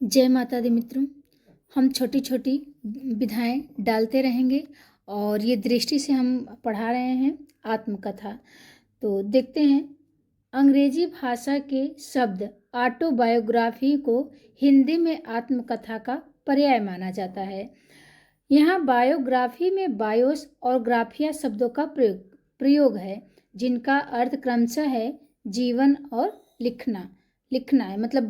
जय माता दी मित्रों। हम छोटी छोटी विधाएं डालते रहेंगे और ये दृष्टि से हम पढ़ा रहे हैं आत्मकथा। तो देखते हैं, अंग्रेजी भाषा के शब्द ऑटोबायोग्राफी को हिंदी में आत्मकथा का पर्याय माना जाता है। यहाँ बायोग्राफी में बायोस और ग्राफिया शब्दों का प्रयोग है, जिनका अर्थ क्रमशः है जीवन और लिखना है। मतलब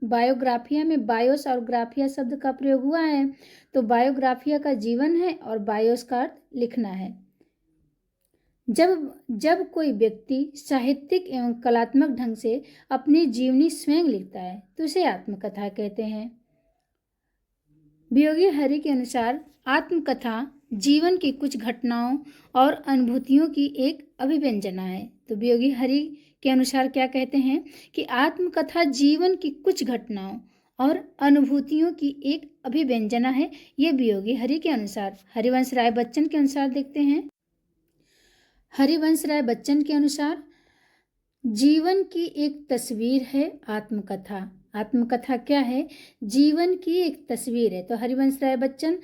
बायोग्राफिया में बायोस और ग्राफिया शब्द का प्रयोग हुआ है, तो बायोग्राफिया का जीवन है और बायोस का अर्थ लिखना है। जब कोई व्यक्ति साहित्यिक एवं कलात्मक ढंग से अपनी जीवनी स्वयं लिखता है तो उसे आत्मकथा कहते हैं। वियोगी हरि के अनुसार आत्मकथा जीवन की कुछ घटनाओं और अनुभूतियों की एक अभिव्यंजना है। तो वियोगी हरि के अनुसार क्या कहते हैं कि आत्मकथा जीवन की कुछ घटनाओं और अनुभूतियों की एक अभिव्यंजना है। ये वियोगी हरि के अनुसार। हरिवंश राय बच्चन के अनुसार देखते हैं। हरिवंश राय बच्चन के अनुसार जीवन की एक तस्वीर है आत्मकथा। आत्मकथा क्या है? जीवन की एक तस्वीर है। तो हरिवंश राय बच्चन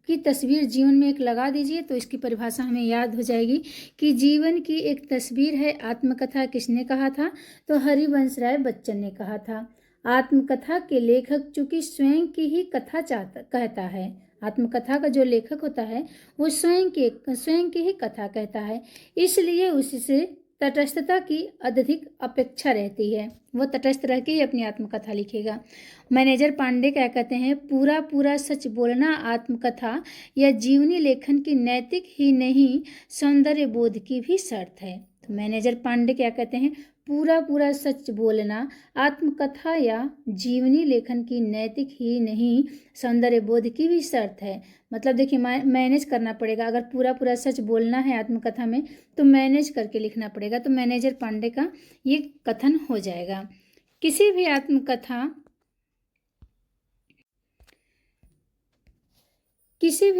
की तस्वीर जीवन में एक लगा दीजिए तो इसकी परिभाषा हमें याद हो जाएगी कि जीवन की एक तस्वीर है आत्मकथा किसने कहा था? तो हरिवंश राय बच्चन ने कहा था। आत्मकथा के लेखक चूंकि स्वयं की ही कथा कहता है, आत्मकथा का जो लेखक होता है वो स्वयं की ही कथा कहता है, इसलिए उससे तटस्थता की अधिक अपेक्षा रहती है। वो तटस्थ रह के ही अपनी आत्मकथा लिखेगा। मैनेजर पांडे क्या कहते हैं? पूरा पूरा सच बोलना आत्मकथा या जीवनी लेखन की नैतिक ही नहीं सौंदर्य बोध की भी शर्त है। तो मैनेजर पांडे क्या कहते हैं? पूरा पूरा सच बोलना आत्मकथा या जीवनी लेखन की नैतिक ही नहीं सौंदर्य बोध की भी शर्त है। मतलब देखिए, मैनेज करना पड़ेगा। अगर पूरा पूरा सच बोलना है आत्मकथा में तो मैनेज करके लिखना पड़ेगा। तो मैनेजर पांडे का ये कथन हो जाएगा। किसी भी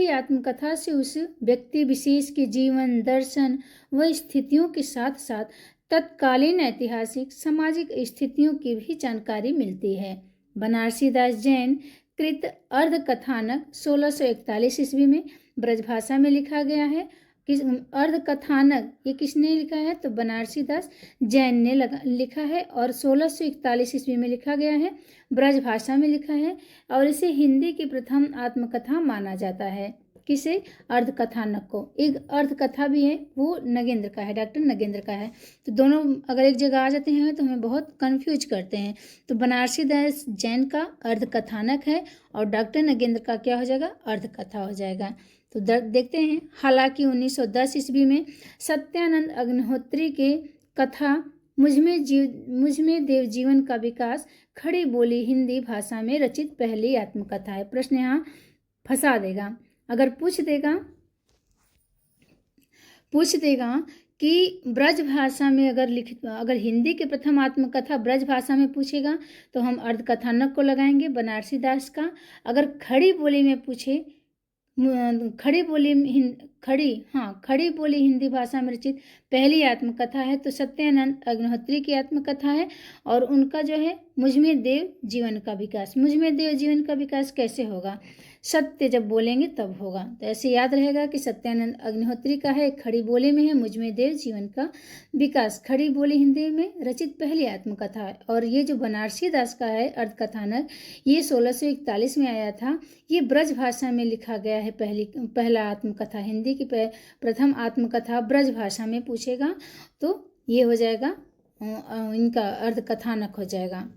आत्मकथा से उस व्यक्ति विशेष के जीवन दर्शन व स्थितियों के साथ साथ तत्कालीन ऐतिहासिक सामाजिक स्थितियों की भी जानकारी मिलती है। बनारसी दास जैन कृत अर्धकथानक 1641 ईस्वी में ब्रजभाषा में लिखा गया है। अर्धकथानक ये किसने लिखा है? तो बनारसी दास जैन ने लिखा है और 1641 ईस्वी में लिखा गया है, ब्रजभाषा में लिखा है और इसे हिंदी की प्रथम आत्मकथा माना जाता है। किसे? अर्धकथानक को। एक अर्धकथा भी है, वो नगेंद्र का है, डॉक्टर नगेंद्र का है। तो दोनों अगर एक जगह आ जाते हैं तो हमें बहुत कंफ्यूज करते हैं। तो बनारसी दास जैन का अर्धकथानक है और डॉक्टर नगेंद्र का क्या हो जाएगा? अर्धकथा हो जाएगा। तो देखते हैं। हालांकि 1910 ईस्वी में सत्यानंद अग्निहोत्री के कथा मुझमें देव जीवन का विकास खड़ी बोली हिंदी भाषा में रचित पहली आत्मकथा है। प्रश्न यहाँ फंसा देगा। अगर पूछ देगा कि ब्रज भाषा में अगर हिंदी के प्रथम आत्मकथा ब्रज भाषा में पूछेगा तो हम अर्धकथानक को लगाएंगे, बनारसी दास का। अगर खड़ी बोली में पूछे, खड़ी बोली हिंदी भाषा में रचित पहली आत्मकथा है तो सत्यानंद अग्निहोत्री की आत्मकथा है और उनका जो है मुझमें देव जीवन का विकास। मुझमें देव जीवन का विकास कैसे होगा? सत्य जब बोलेंगे तब होगा। तो ऐसे याद रहेगा कि सत्यानंद अग्निहोत्री का है, खड़ी बोली में है मुझमें देव जीवन का विकास। खड़ी बोली हिंदी में रचित पहली आत्मकथा है। और ये जो बनारसी दास का है अर्धकथानक, ये 1641 में आया था। ये ब्रज भाषा में लिखा गया है। पहला आत्मकथा, हिंदी की प्रथम आत्मकथा ब्रज भाषा में पूछेगा तो ये हो जाएगा, इनका अर्धकथानक हो जाएगा।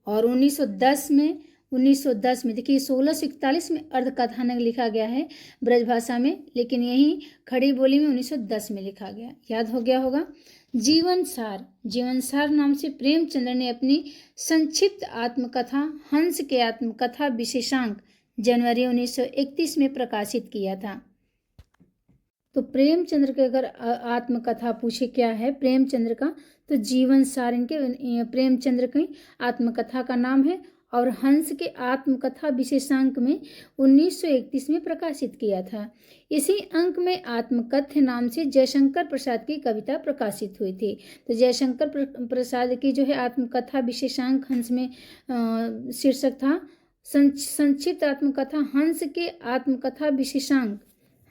और 1910 में देखिए 1641 में अर्धकथानक लिखा गया है ब्रजभाषा में, लेकिन यही खड़ी बोली में 1910 में लिखा गया। याद हो गया होगा। जीवन सार नाम से प्रेमचंद्र ने अपनी संक्षिप्त आत्मकथा हंस के आत्मकथा विशेषांक जनवरी 1931 में प्रकाशित किया था। तो प्रेमचंद्र के अगर आत्मकथा पूछे क्या है प्रेमचंद्र का, तो जीवन सार इनके प्रेमचंद्र की आत्मकथा का नाम है और हंस के आत्मकथा विशेषांक में 1931 में प्रकाशित किया था। इसी अंक में आत्मकथ्य नाम से जयशंकर प्रसाद की कविता प्रकाशित हुई थी। तो जयशंकर प्रसाद की जो है आत्मकथा विशेषांक हंस में शीर्षक था संक्षिप्त आत्मकथा हंस के आत्मकथा विशेषांक।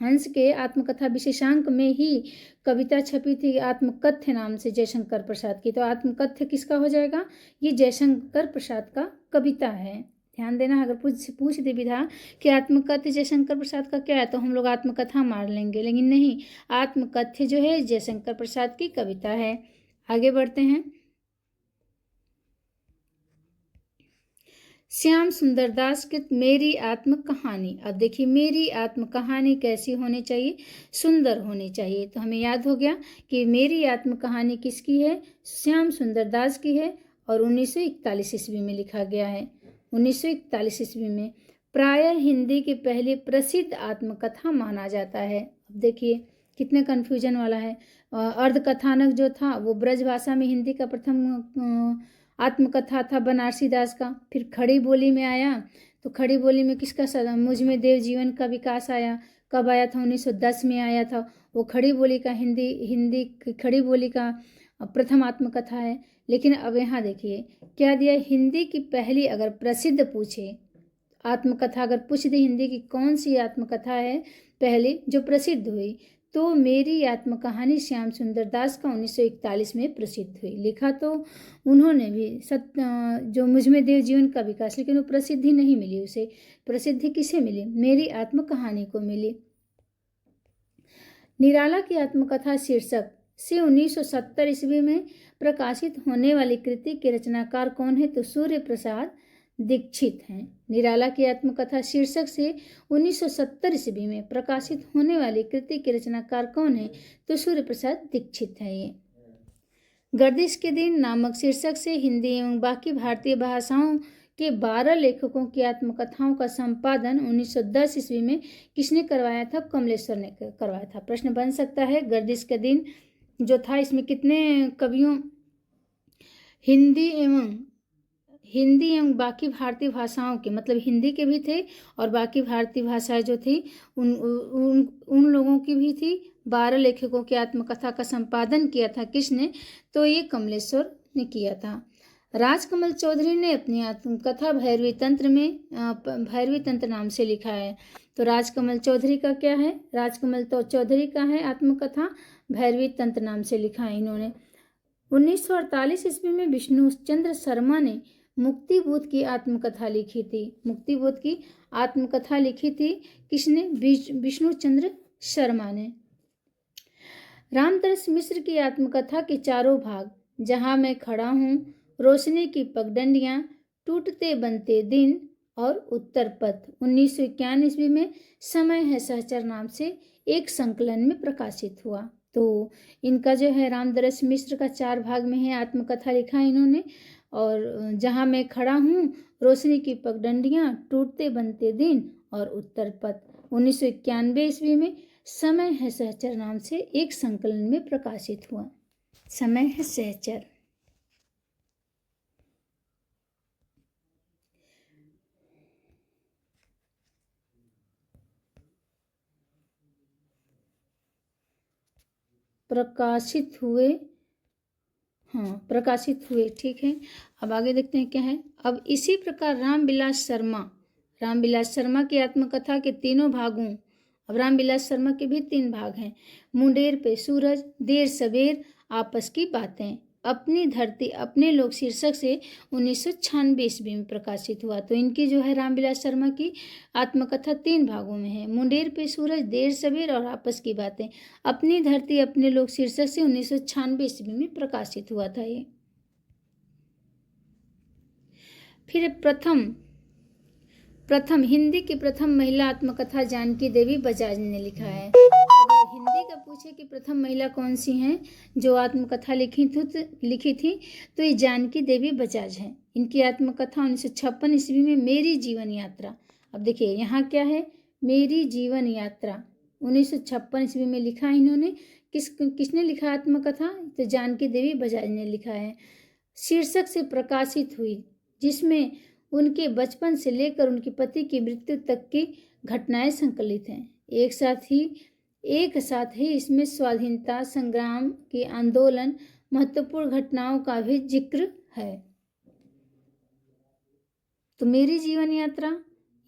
हंस के आत्मकथा विशेषांक में ही कविता छपी थी आत्मकथ्य नाम से जयशंकर प्रसाद की। तो आत्मकथ्य किसका हो जाएगा? ये जयशंकर प्रसाद का कविता है। ध्यान देना, अगर पूछ दे विधा कि आत्मकथ्य जयशंकर प्रसाद का क्या है तो हम लोग आत्मकथा मार लेंगे, लेकिन नहीं, आत्मकथ्य जो है जयशंकर प्रसाद की कविता है। आगे बढ़ते हैं। श्याम सुंदर दास की मेरी आत्म कहानी। अब देखिए, मेरी आत्म कहानी कैसी होनी चाहिए? सुंदर होनी चाहिए। तो हमें याद हो गया कि मेरी आत्म कहानी किसकी है? श्याम सुंदर दास की है और 1941 ईस्वी में लिखा गया है। 1941 ईस्वी में प्रायः हिंदी की पहली प्रसिद्ध आत्मकथा माना जाता है। अब देखिए कितने कन्फ्यूजन वाला है। अर्धकथानक जो था वो ब्रज भाषा में हिंदी का प्रथम आत्मकथा था बनारसी दास का। फिर खड़ी बोली में आया, तो खड़ी बोली में किसका मुझ में देव जीवन का विकास आया। कब आया था? 1910 में आया था। वो खड़ी बोली का हिंदी खड़ी बोली का प्रथम आत्मकथा है। लेकिन अब यहाँ देखिए क्या दिया, हिंदी की पहली अगर प्रसिद्ध पूछे आत्मकथा, अगर पूछ दी हिंदी की कौन सी आत्मकथा है पहली जो प्रसिद्ध हुई, तो मेरी आत्मकहानी श्याम सुंदर दास का 1941 में प्रसिद्ध हुई। लिखा तो उन्होंने भी जो मुझ में देव जीवन का विकास, लेकिन वो प्रसिद्धि नहीं मिली उसे। प्रसिद्धि किसे मिली? मेरी आत्मकहानी को मिली। निराला की आत्मकथा शीर्षक से 1970 ईस्वी में प्रकाशित होने वाली कृति के रचनाकार कौन है? तो सूर्य प्रसाद दीक्षित हैं। निराला की आत्मकथा शीर्षक से 1970 ईस्वी में प्रकाशित होने वाली कृति के रचनाकार कौन है? तो सूर्य प्रसाद दीक्षित है। ये गर्दिश के दिन नामक शीर्षक से हिंदी एवं बाकी भारतीय भाषाओं के 12 लेखकों की आत्मकथाओं का संपादन 1910 ईस्वी में किसने करवाया था? कमलेश्वर ने करवाया था। प्रश्न बन सकता है, गर्दिश के दिन जो था इसमें कितने कवियों हिंदी एवं बाकी भारतीय भाषाओं के, मतलब हिंदी के भी थे और बाकी भारतीय भाषाएं जो थी उन लोगों की भी थी। 12 लेखकों की आत्मकथा का संपादन किया था किसने? तो ये कमलेश्वर ने किया था। राजकमल चौधरी ने अपनी आत्मकथा भैरवी तंत्र नाम से लिखा है। तो राजकमल चौधरी का क्या है? राजकमल तो चौधरी का है आत्मकथा भैरवी तंत्र नाम से लिखा है इन्होंने। 1948 ईस्वी में विष्णु चंद्र शर्मा ने मुक्तिबोध की आत्मकथा लिखी थी। मुक्तिबोध की आत्मकथा लिखी थी किसने? विष्णु चंद्र शर्मा ने। रामदरस मिश्र की आत्मकथा के चारों भाग, जहां मैं खड़ा हूँ, रोशनी की पगडंडियां, टूटते बनते दिन और उत्तर पथ 1951 ईस्वी में समय है सहचर नाम से एक संकलन में प्रकाशित हुआ। तो इनका जो है रामदरस मिश्र का 4 भाग में है आत्मकथा लिखा है इन्होंने। और जहाँ मैं खड़ा हूँ, रोशनी की पगडंडियाँ, टूटते बनते दिन और उत्तर पथ 1991 ईस्वी में समय है सहचर नाम से एक संकलन में प्रकाशित हुआ। समय है सहचर। प्रकाशित हुए, ठीक है। अब आगे देखते हैं क्या है। अब इसी प्रकार रामविलास शर्मा की आत्मकथा के तीनों भागों, अब रामविलास शर्मा के भी 3 भाग हैं। मुंडेर पे सूरज, देर सवेर, आपस की बातें, अपनी धरती अपने लोग शीर्षक से 1996 ईस्वी में प्रकाशित हुआ। तो इनकी जो है रामविलास शर्मा की आत्मकथा 3 भागों में है। मुंडेर पे सूरज, देर सवेर और आपस की बातें, अपनी धरती अपने लोग शीर्षक से 1996 ईस्वी में प्रकाशित हुआ था ये। फिर प्रथम हिंदी की प्रथम महिला आत्मकथा जानकी देवी बजाज ने लिखा है। अगर हिंदी का पूछे कि प्रथम महिला कौन सी हैं जो आत्मकथा लिखी थी, तो ये जानकी देवी बजाज हैं। इनकी आत्मकथा 1956 ईस्वी में मेरी जीवन यात्रा। अब देखिए यहाँ क्या है, मेरी जीवन यात्रा 1956 ईस्वी में लिखा है इन्होंने। किसने लिखा आत्मकथा? तो जानकी देवी बजाज ने लिखा है। शीर्षक से प्रकाशित हुई, जिसमें उनके बचपन से लेकर उनके पति की मृत्यु तक की घटनाएं संकलित हैं। एक साथ ही इसमें स्वाधीनता संग्राम के आंदोलन, महत्वपूर्ण घटनाओं का भी जिक्र है। तो मेरी जीवन यात्रा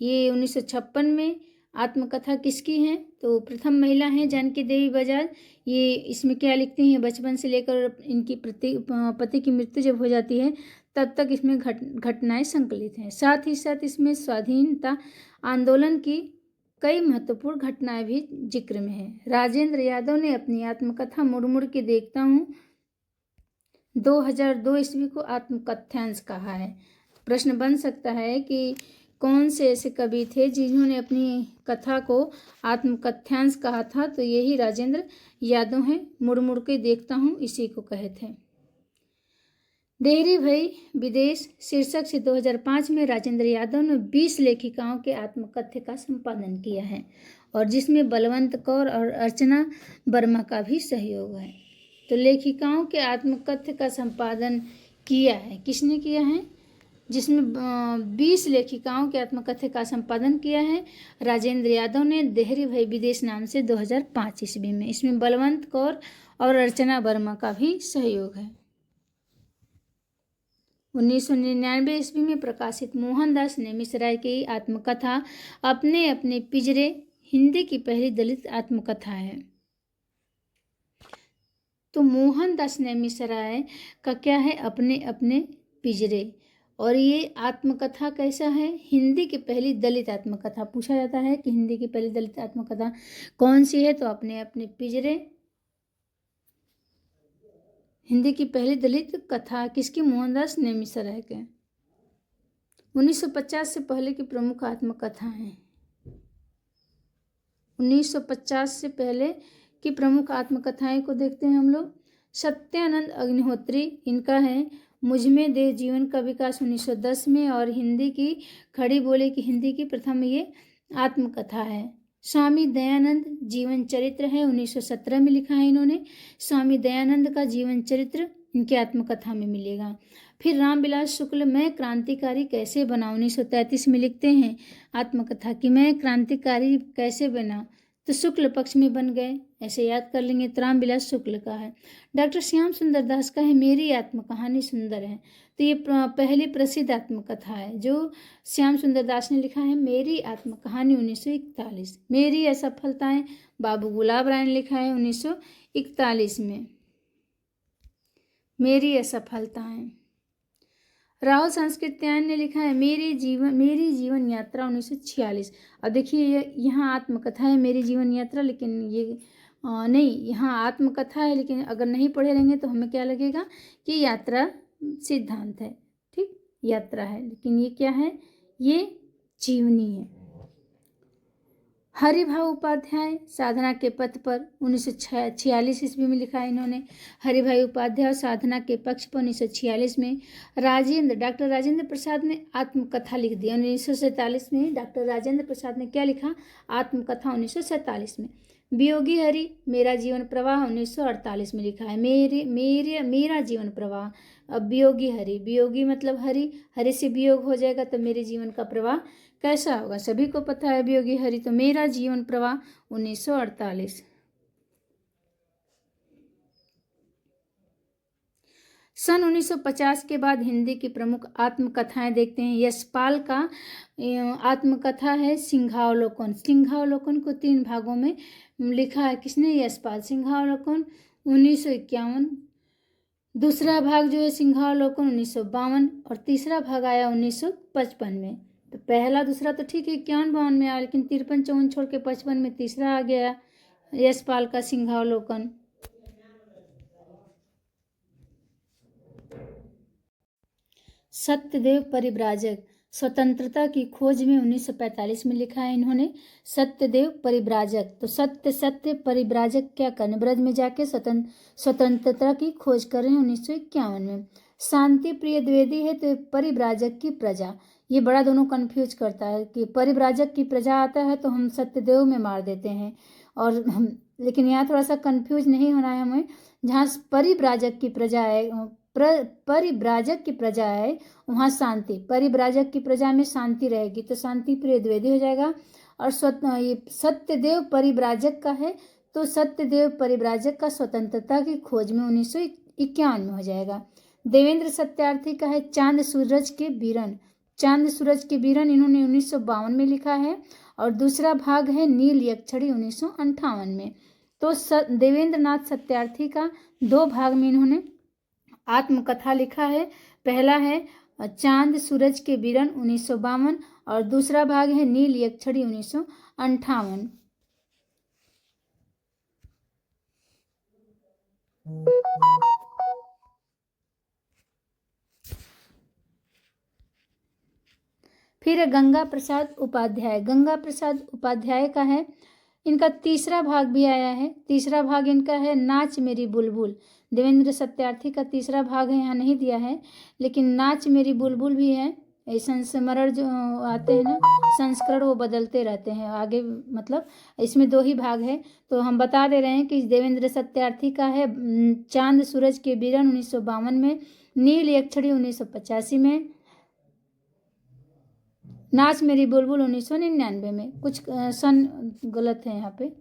ये 1956 में आत्मकथा किसकी है? तो प्रथम महिला हैं जानकी देवी बजाज। ये इसमें क्या लिखती हैं, बचपन से लेकर इनकी पति की मृत्यु जब हो जाती है तब तक इसमें घटनाएं संकलित हैं। साथ ही साथ इसमें स्वाधीनता आंदोलन की कई महत्वपूर्ण घटनाएं भी जिक्र में हैं। राजेंद्र यादव ने अपनी आत्मकथा मुड़ मुड़ के देखता हूँ 2002 ईस्वी को आत्मकथ्यांश कहा है। प्रश्न बन सकता है कि कौन से ऐसे कवि थे जिन्होंने अपनी कथा को आत्मकथ्यांश कहा था? तो यही राजेंद्र यादव हैं। मुड़ मुड़ के देखता हूँ इसी को कहे थे। देहरी भई विदेश शीर्षक से 2005 में राजेंद्र यादव ने 20 लेखिकाओं के आत्मकथ्य का संपादन किया है और जिसमें बलवंत कौर और अर्चना वर्मा का भी सहयोग है। तो लेखिकाओं के आत्मकथ्य का संपादन किया है, किसने किया है? जिसमें 20 लेखिकाओं के आत्मकथ्य का संपादन किया है राजेंद्र यादव ने देहरी भई विदेश नाम से 2005 ईस्वी में। इसमें बलवंत कौर और अर्चना वर्मा का भी सहयोग है। 1999 ईस्वी में प्रकाशित मोहनदास नेमिसराय की आत्मकथा अपने अपने पिंजरे हिंदी की पहली दलित आत्मकथा है। तो मोहनदास नेमिसराय का क्या है? अपने अपने पिंजरे। और ये आत्मकथा कैसा है? हिंदी की पहली दलित आत्मकथा। पूछा जाता है कि हिंदी की पहली दलित आत्मकथा कौन सी है? तो अपने अपने पिंजरे हिंदी की पहली दलित कथा किसकी? मोहनदास नेमिसराय के। 1950 से पहले की प्रमुख आत्मकथा है। 1950 से पहले की प्रमुख आत्मकथाएं को देखते हैं हम लोग। सत्यानंद अग्निहोत्री, इनका है मुझमें देह जीवन का विकास 1910 में, और हिंदी की खड़ी बोले की हिंदी की प्रथम ये आत्मकथा है। स्वामी दयानंद जीवन चरित्र है, 1917 में लिखा है इन्होंने। स्वामी दयानंद का जीवन चरित्र इनकी आत्मकथा में मिलेगा। फिर रामविलास शुक्ल मैं क्रांतिकारी कैसे बना, 1933 में लिखते हैं आत्मकथा कि मैं क्रांतिकारी कैसे बना, तो शुक्ल पक्ष में बन गए, ऐसे याद कर लेंगे। तो रामविलास शुक्ल का है। डॉक्टर श्याम सुंदर दास का है मेरी आत्मकहानी सुंदर है। तो ये पहली प्रसिद्ध आत्मकथा है जो श्याम सुंदर दास ने लिखा है, मेरी आत्मकहानी 1941। मेरी असफलताएं बाबू गुलाब राय ने लिखा है 1941 में। मेरी असफलताएं राहुल संस्कृत्यायन ने लिखा है मेरी जीवन यात्रा 1946। अब देखिए यहाँ आत्मकथा है मेरी जीवन यात्रा, लेकिन ये नहीं, यहाँ आत्मकथा है, लेकिन अगर नहीं पढ़े रहेंगे तो हमें क्या लगेगा कि यात्रा सिद्धांत है। ठीक, यात्रा है, लेकिन ये क्या है? ये जीवनी है। हरिभाऊ उपाध्याय साधना के पथ पर 1946 ईस्वी में लिखा है इन्होंने। हरिभाई उपाध्याय साधना के पक्ष पर 1946 में। डॉक्टर राजेंद्र प्रसाद ने आत्मकथा लिख दी 1947 में। डॉक्टर राजेंद्र प्रसाद ने क्या लिखा? आत्मकथा 1947 में। वियोगी हरि मेरा जीवन प्रवाह 1948 में लिखा है। मेरा जीवन प्रवाह। अब वियोगी हरि, वियोगी मतलब हरि से वियोग हो जाएगा तो मेरे जीवन का प्रवाह कैसा होगा? सभी को पता है वियोगी हरि। तो मेरा जीवन प्रवाह 1948। सन 1950 के बाद हिंदी की प्रमुख आत्मकथाएं देखते हैं। यशपाल का आत्मकथा है सिंहावलोकन। सिंहावलोकन को 3 भागों में लिखा है किसने? यशपाल। सिंहावलोकन 1951, दूसरा भाग जो है सिंहावलोकन 1952, और तीसरा भाग आया 1955 में। तो पहला दूसरा तो ठीक है 51-52 में आया, लेकिन 53-54 छोड़ के 55 में तीसरा आ गया यशपाल का सिंहावलोकन। सत्यदेव परिव्राजक स्वतंत्रता की खोज में 1945 में लिखा है इन्होंने। सत्यदेव परिव्राजक, तो सत्य परिव्राजक क्या करने, ब्रज में जाके स्वतंत्रता की खोज कर रहे हैं 1951 में। शांति प्रिय द्विवेदी है तो परिव्राजक की प्रजा, ये बड़ा दोनों कंफ्यूज करता है कि परिव्राजक की प्रजा आता है तो हम सत्यदेव में मार देते हैं, और लेकिन यहाँ थोड़ा सा कंफ्यूज नहीं होना है हमें। जहाँ परिव्राजक की प्रजा है, परिव्राजक की प्रजा है वहाँ शांति, परिव्राजक की प्रजा में शांति रहेगी तो शांति प्रिय द्विवेदी हो जाएगा। और ये सत्यदेव परिव्राजक का है तो सत्यदेव परिव्राजक का स्वतंत्रता की खोज में 1951 में हो जाएगा। देवेंद्र सत्यार्थी का है चांद सूरज के बीरन, चांद सूरज के बीरन इन्होंने 1952 में लिखा है। और दूसरा भाग है नील यक्षड़ी 1958 में। तो देवेंद्र नाथ सत्यार्थी का दो भाग में इन्होंने आत्मकथा लिखा है। पहला है चांद सूरज के बीरन 1952 और दूसरा भाग है नील यक्षड़ी 1958। फिर गंगा प्रसाद उपाध्याय, गंगा प्रसाद उपाध्याय का है, इनका तीसरा भाग भी आया है। तीसरा भाग इनका है नाच मेरी बुलबुल। देवेंद्र सत्यार्थी का तीसरा भाग है, यहाँ नहीं दिया है, लेकिन नाच मेरी बुलबुल भी है। संस्मरण जो आते हैं ना संस्करण वो बदलते रहते हैं आगे, मतलब इसमें दो ही भाग है। तो हम बता दे रहे हैं कि देवेंद्र सत्यार्थी का है चांद सूरज के बीरन 1952 में, नील यक्षड़ी 1985 में, नाच मेरी बुलबुल 1999 में। कुछ सन गलत है यहाँ पे,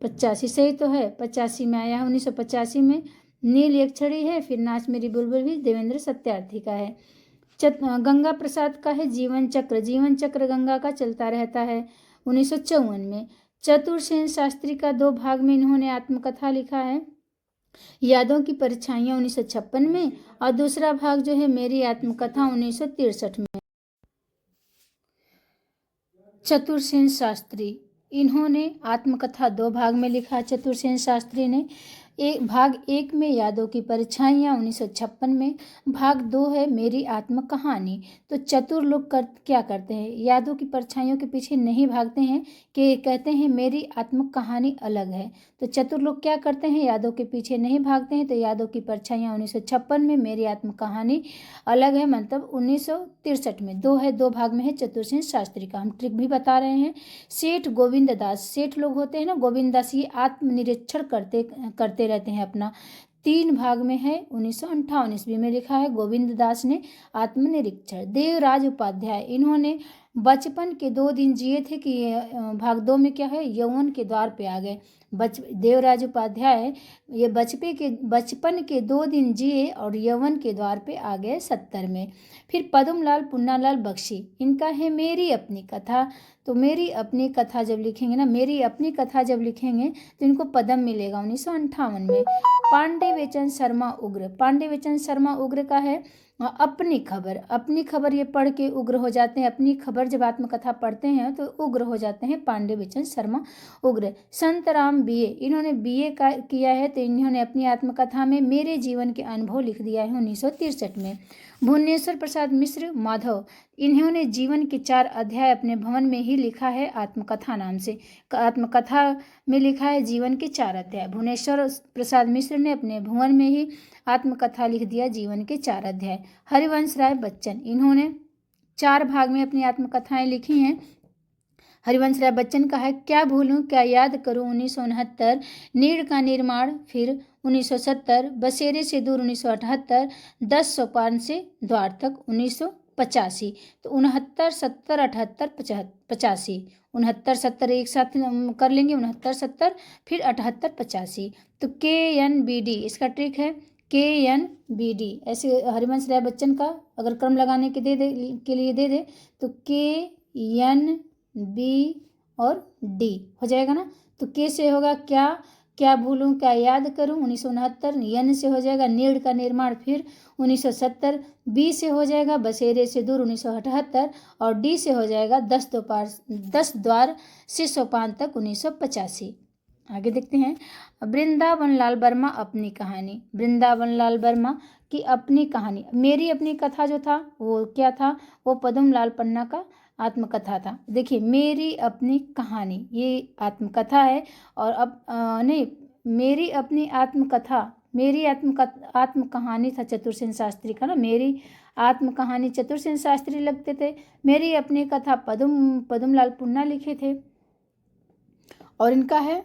85 सही तो है, 85 में आया है 1985 में। नील यक्षड़ी है, फिर नाच मेरी बुलबुल भी देवेंद्र सत्यार्थी का है। गंगा प्रसाद का है जीवन चक्र, जीवन चक्र गंगा का चलता रहता है 1954 में। चतुरसेन शास्त्री का दो भाग में इन्होंने आत्मकथा लिखा है, यादों की परछाइयाँ 1956 में और दूसरा भाग जो है मेरी आत्मकथा 1963 में। चतुरसेन शास्त्री इन्होंने आत्मकथा दो भाग में लिखा। चतुरसेन शास्त्री ने एक भाग एक में यादों की परछाइयाँ 1956 में, भाग दो है मेरी आत्मकहानी। तो चतुर लोग क्या करते हैं, यादों की परछाइयों के पीछे नहीं भागते हैं कि कहते हैं मेरी आत्मकहानी अलग है। तो चतुर लोग क्या करते हैं, यादों के पीछे नहीं भागते हैं। तो यादों की परछाइयाँ 1956 में, मेरी आत्मकहानी अलग है मतलब 1963 में। दो है, दो भाग में है चतुरसेन शास्त्री का। हम ट्रिक भी बता रहे हैं। सेठ गोविंद दास, सेठ लोग होते हैं ना गोविंद दास, ये आत्मनिरीक्षण करते रहते हैं अपना। तीन भाग में है 1958 ईस्वी में लिखा है गोविंद दास ने आत्मनिरीक्षण। देवराज उपाध्याय इन्होंने बचपन के 2 दिन जिए थे कि भाग 2 में क्या है यौवन के द्वार पे आ गए। देवराज उपाध्याय ये बचपन के 2 दिन जिए और यौवन के द्वार पे आ गए 70 में। फिर पद्मलाल पुन्नालाल बख्शी, इनका है मेरी अपनी कथा। तो मेरी अपनी कथा जब लिखेंगे ना, मेरी अपनी कथा जब लिखेंगे तो इनको पद्म मिलेगा 1958 में। पांडे वेचन शर्मा उग्र, पांडे वेचन शर्मा उग्र का है अपनी खबर। अपनी खबर ये पढ़ के उग्र हो जाते हैं, अपनी खबर जब आत्मकथा पढ़ते हैं तो उग्र हो जाते हैं पांडे वेचन शर्मा उग्र। संतराम बीए, इन्होंने बीए का किया है तो इन्होंने अपनी आत्मकथा में मेरे जीवन के अनुभव लिख दिया है 1963 में। भुवनेश्वर प्रसाद मिश्र माधव, इन्होंने जीवन के 4 अध्याय अपने भवन में ही लिखा है आत्मकथा नाम से। आत्मकथा में लिखा है जीवन के 4 अध्याय। भुवनेश्वर प्रसाद मिश्र ने अपने भवन में ही आत्मकथा लिख दिया जीवन के 4 अध्याय। हरिवंश राय बच्चन, इन्होंने 4 भाग में अपनी आत्मकथाएं लिखी हैं। हरिवंश राय बच्चन का है क्या भूलूं क्या याद करूं 1969, नीड़ का निर्माण फिर 1970, बसेरे से दूर 1978, 10 सोपान से द्वार तक 1985। तो 69, 70, 78, 85, 69, 70 एक साथ कर लेंगे, 69, 70 फिर 78, 85। तो KNBD इसका ट्रिक है, KNBD ऐसे हरिवंश राय बच्चन का अगर क्रम लगाने के लिए दे दे तो KNB और D हो जाएगा ना। तो K से होगा क्या भूलूं क्या याद करूं 1969, N से हो जाएगा नीड़ का निर्माण फिर 1970, B से हो जाएगा बसेरे से दूर 1978 और D से हो जाएगा 10 द्वार से सोपान तक 1985। आगे देखते हैं वृंदावन लाल वर्मा अपनी कहानी। वृंदावन लाल वर्मा की अपनी कहानी, मेरी अपनी कथा जो था वो क्या था, वो पद्म लाल पन्ना का आत्मकथा था। देखिए मेरी अपनी कहानी ये आत्मकथा है और अब नहीं, मेरी अपनी आत्मकथा, मेरी आत्मकहानी था चतुरसेन शास्त्री का ना, मेरी आत्मकहानी चतुरसेन शास्त्री लगते थे, मेरी अपनी कथा पद्मलाल पुन्ना लिखे थे। और इनका है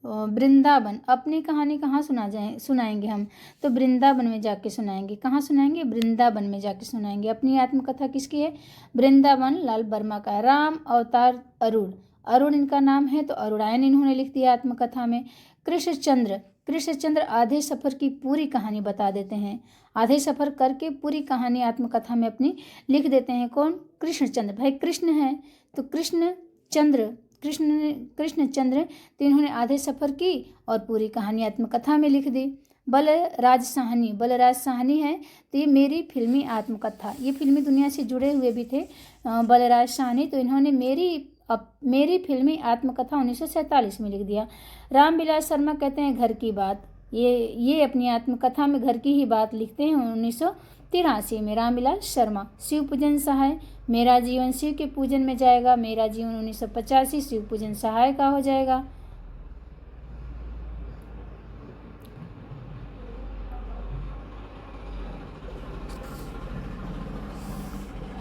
वृंदावन। अपनी कहानी कहाँ सुनाएंगे हम? तो वृंदावन में जाके सुनाएंगे। कहाँ सुनाएंगे? वृंदावन में जाके सुनाएंगे। अपनी आत्मकथा किसकी है? वृंदावन लाल वर्मा का। राम अवतार अरुण, अरुण इनका नाम है, तो अरुणायन इन्होंने लिख दिया आत्मकथा में। कृष्णचंद्र, कृष्णचंद्र आधे सफर की पूरी कहानी बता देते हैं, आधे सफर करके पूरी कहानी आत्मकथा में अपनी लिख देते हैं। कौन? कृष्णचंद्र। भाई कृष्ण है तो कृष्णचंद्र, कृष्णचंद्र, तो इन्होंने आधे सफर की और पूरी कहानी आत्मकथा में लिख दी। बलराज साहनी, बलराज साहनी है तो ये मेरी फिल्मी आत्मकथा, ये फिल्मी दुनिया से जुड़े हुए भी थे बलराज साहनी, तो इन्होंने मेरी फिल्मी आत्मकथा 1947 में लिख दिया। रामविलास शर्मा कहते हैं घर की बात, ये अपनी आत्मकथा में घर की ही बात लिखते हैं 1983 में रामविलास शर्मा। शिव पूजन सहाय, मेरा जीवन शिव के पूजन में जाएगा, मेरा जीवन 1985 शिव पूजन सहाय का हो जाएगा।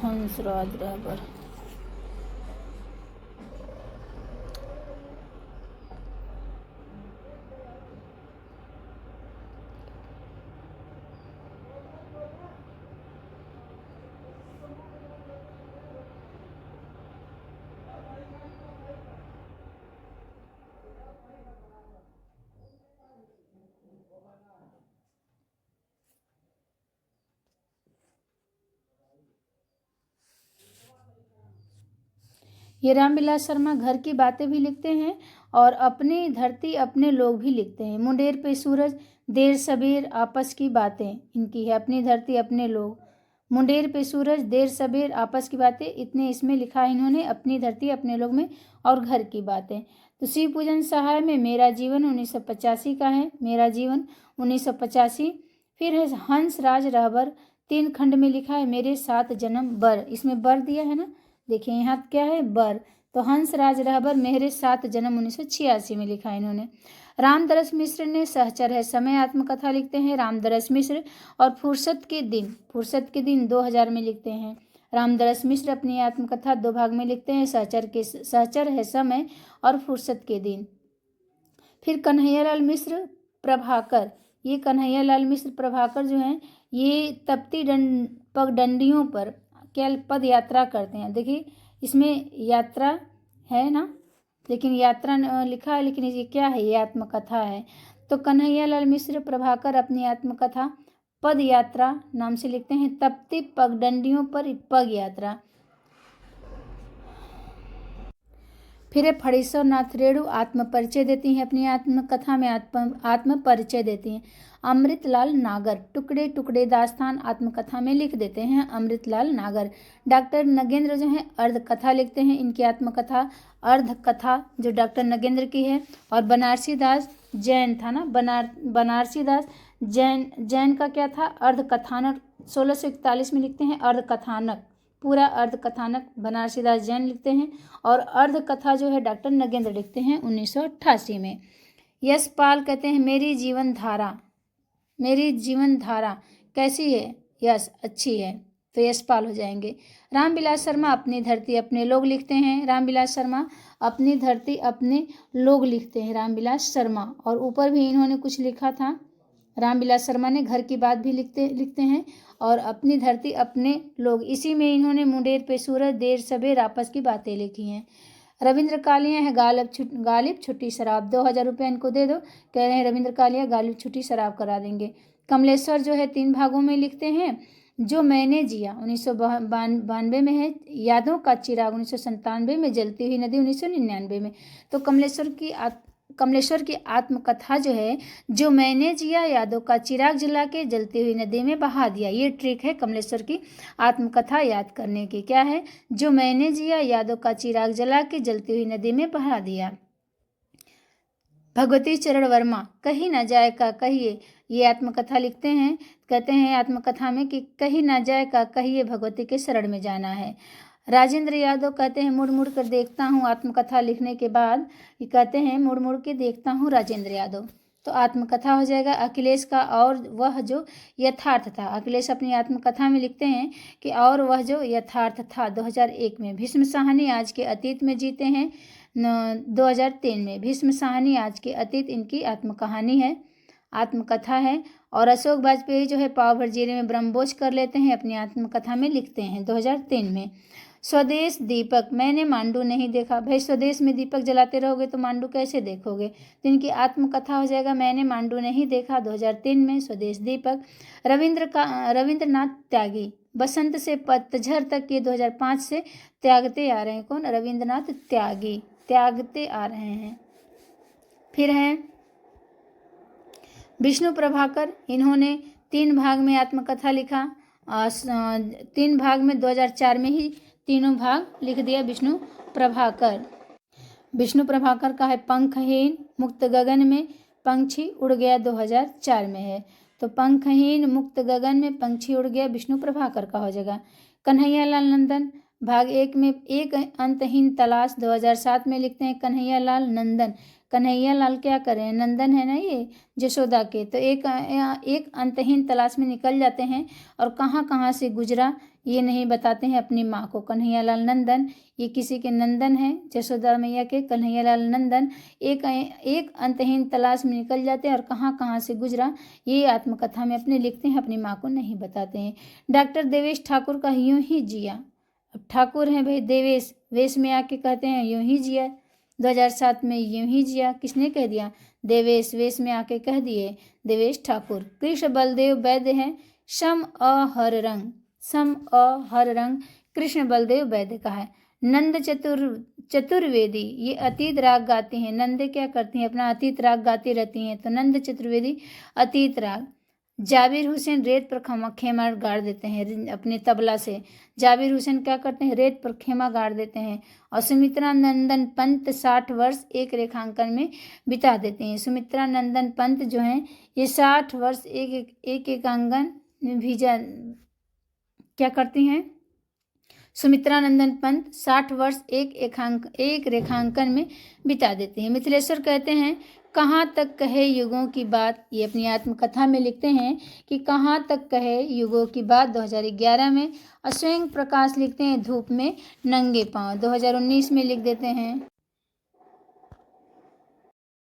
हंसराज रहबर। ये रामविलास शर्मा घर की बातें भी लिखते हैं और अपनी धरती अपने लोग भी लिखते हैं। मुंडेर पे सूरज, देर सबेर आपस की बातें इनकी है। अपनी धरती अपने लोग, मुंडेर पे सूरज, देर सबेर आपस की बातें, इतने इसमें लिखा है इन्होंने अपनी धरती अपने लोग में, और घर की बातें। तो शिव पूजन सहाय में मेरा जीवन 1985 का है, मेरा जीवन 1985। फिर है हंसराज रहबर, 3 खंड में लिखा है मेरे 7 जन्म बर, इसमें बर दिया है ना, देखिए यहाँ क्या है बर, तो हंसराज रहबर मेरे 7 जन्म 1986 में लिखा है इन्होंने। रामदरस मिश्र ने सहचर है समय आत्मकथा लिखते हैं रामदरस मिश्र, और फुर्सत के दिन 2000 में लिखते हैं। रामदरस मिश्र अपनी आत्मकथा 2 भाग में लिखते हैं, सहचर है समय और फुर्सत के दिन। फिर कन्हैयालाल मिश्र प्रभाकर, ये कन्हैयालाल मिश्र प्रभाकर जो हैं ये तप्ती पगडंडियों पर क्या पद यात्रा करते हैं। देखिए इसमें यात्रा है ना, लेकिन यात्रा लिखा है, लेकिन ये क्या है? ये आत्मकथा है। तो कन्हैयालाल मिश्र प्रभाकर अपनी आत्मकथा पद यात्रा नाम से लिखते हैं, तप्ती पगडंडियों पर पग यात्रा। फिर फणीश्वर नाथ रेणु आत्मपरिचय देती हैं, अपनी आत्मकथा में आत्मपरिचय देती हैं। अमृतलाल नागर टुकड़े टुकड़े दास्तान आत्मकथा में लिख देते हैं, अमृतलाल नागर। डॉक्टर नगेंद्र जो हैं अर्धकथा लिखते हैं, इनकी आत्मकथा अर्धकथा जो डॉक्टर नगेंद्र की है। और बनारसी दास जैन था ना, बनारसी दास जैन का क्या था? अर्धकथानक, 1641 में लिखते हैं अर्धकथानक, पूरा अर्धकथानक बनारसी दास जैन लिखते हैं। और अर्धकथा जो है डॉक्टर नगेंद्र लिखते हैं 1988 में। यशपाल कहते हैं मेरी जीवन धारा कैसी है? यश अच्छी है, तो यशपाल हो जाएंगे। रामविलास शर्मा अपनी धरती अपने लोग लिखते हैं, रामविलास शर्मा अपनी धरती अपने लोग लिखते हैं, रामविलास शर्मा। और ऊपर भी इन्होंने कुछ लिखा था, रामविलास शर्मा ने घर की बात भी लिखते हैं और अपनी धरती अपने लोग, इसी में इन्होंने मुंडेर पे सूरज, देर सबेर आपस की बातें लिखी हैं। रविंद्र कालिया है गालिब छुट्टी शराब, 2000 रुपये इनको दे दो, कह रहे हैं रविंद्र कालिया गालिब छुट्टी शराब करा देंगे। कमलेश्वर जो है 3 भागों में लिखते हैं, जो मैंने जिया 1992 में है, यादों का चिराग 1997 में, जलती हुई नदी 1999 में। तो कमलेश्वर की आत्मकथा जो है, जो मैंने जिया यादों का चिराग जला के जलती हुई नदी में बहा दिया, ये ट्रिक है कमलेश्वर की आत्मकथा याद करने की। क्या है? जो मैंने जिया यादों का चिराग जला के जलती हुई नदी में बहा दिया। भगवती चरण वर्मा कहीं ना जाए का कहिए, ये आत्मकथा लिखते हैं, कहते हैं आत्मकथा में कि कहीं ना जाए का कहिए भगवती के शरण में जाना है। राजेंद्र यादव कहते हैं मुड़ मुड़ कर देखता हूँ, आत्मकथा लिखने के बाद ये कहते हैं मुड़ मुड़ के देखता हूँ राजेंद्र यादव, तो आत्मकथा हो जाएगा। अखिलेश का और वह जो यथार्थ था, अखिलेश अपनी आत्मकथा में लिखते हैं कि और वह जो यथार्थ था 2001 में। भीष्म साहनी आज के अतीत में जीते हैं, 2003 में। भीष्म साहनी आज के अतीत इनकी आत्मकहानी है, आत्मकथा है। और अशोक वाजपेयी जो है पाव भर जीरे में ब्रह्मभोज कर लेते हैं, अपनी आत्मकथा में लिखते हैं 2003 में। स्वदेश दीपक, मैंने मांडू नहीं देखा। भाई स्वदेश में दीपक जलाते रहोगे तो मांडू कैसे देखोगे? तो इनकी आत्मकथा हो जाएगा मैंने मांडू नहीं देखा, 2003 में स्वदेश दीपक। रविंद्रनाथ त्यागी, बसंत से पतझड़ तक, ये 2005 से त्यागते आ रहे हैं। कौन? रविंद्रनाथ त्यागी, त्यागते आ रहे हैं। फिर हैं विष्णु प्रभाकर, इन्होंने 3 भाग में आत्मकथा लिखा। 3 भाग में 2004 में ही तीनों भाग लिख दिया विष्णु प्रभाकर। विष्णु प्रभाकर का है पंखहीन मुक्त गगन में पंछी उड़ गया, 2004 में है। तो पंखहीन मुक्त गगन में पंछी उड़ गया विष्णु प्रभाकर का हो जाएगा। कन्हैयालाल नंदन, भाग 1 में एक अंतहीन तलाश, 2007 में लिखते हैं कन्हैयालाल नंदन। कन्हैयालाल क्या करें? नंदन है ना ये यशोदा के। तो एक अंतहीन तलाश में निकल जाते हैं और कहाँ कहाँ से गुजरा ये नहीं बताते हैं अपनी माँ को। कन्हैयालाल नंदन, ये किसी के नंदन हैं, यशोदा मैया के कन्हैयालाल नंदन। एक अंतहीन तलाश में निकल जाते हैं और कहाँ कहाँ से गुजरा ये आत्मकथा में अपने लिखते हैं, अपनी माँ को नहीं बताते हैं। डॉक्टर देवेश ठाकुर का यूं ही जिया, अब ठाकुर हैं भाई देवेश, वेश में आके कहते हैं यूं ही जिया, 2007 में यूं ही जिया किसने कह दिया? देवेश, वेश में आके कह दिए देवेश ठाकुर। कृष्ण बलदेव वैद्य हैं, सम अहर रंग, सम अहर रंग कृष्ण बलदेव वैद्य का है। नंद चतुर्वेदी, ये अतीत राग गाती हैं। नंदे क्या करती हैं? अपना अतीत राग गाती रहती हैं, तो नंद चतुर्वेदी अतीत राग। जाबिर हुसैन रेत पर खेमा गाड़ देते हैं अपने तबला से। जाबिर हुसैन क्या करते हैं? रेत पर खेमा गाड़ देते हैं। और सुमित्रा नंदन पंत 60 वर्ष एक रेखांकन में बिता देते हैं। सुमित्रा नंदन पंत जो हैं ये 60 वर्ष एक एकांकन में क्या करती हैं? सुमित्रा नंदन पंत 60 वर्ष एक रेखांकन में बिता देते हैं। मिथिलेश्वर कहते हैं कहाँ तक कहे युगों की बात, ये अपनी आत्मकथा में लिखते हैं कि कहाँ तक कहे युगों की बात, 2011 में। और स्वयं प्रकाश लिखते हैं धूप में नंगे पांव, 2019 में लिख देते हैं।